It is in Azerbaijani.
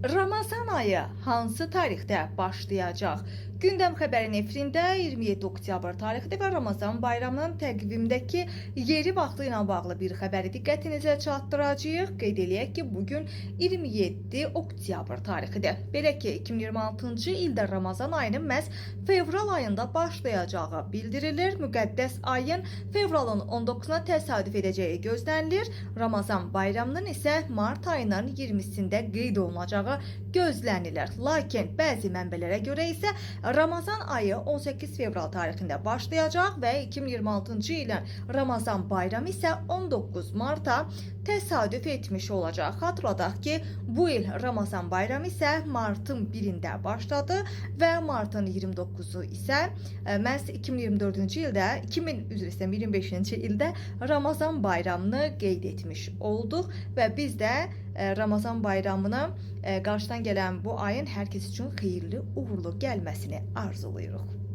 Ramazan ayı hansı tarixdə başlayacaq? Gündəm xəbəri nefrində 27 oktyabr tarixində və Ramazan bayramının təqvimdəki yeri vaxtı ilə bağlı bir xəbəri diqqətinizə çatdıracağıq. Qeyd eləyək ki, bugün 27 oktyabr tarixidir. Belə ki, 2026-cı ildə Ramazan ayının məhz fevral ayında başlayacağı bildirilir. Müqəddəs ayın fevralın 19-na təsadüf edəcəyi gözlənilir. Ramazan bayramının isə mart ayının 20-sində qeyd olunacağı gözlənilir. Lakin bəzi mənbələrə görə isə Ramazan ayı 18 fevral tarixində başlayacaq və 2026-cı ilin Ramazan bayramı isə 19 marta təsadüf etmiş olacaq. Xatırladaq ki, bu il Ramazan bayramı isə martın 1-də başladı və martın 29-u isə məhz 2024-cü ildə, 2025-ci ildə Ramazan bayramını qeyd etmiş olduq və biz də Ramazan bayramını qarşıdan gələn bu ayın hər kəs üçün xeyirli, uğurlu gəlməsini arzulayırıq.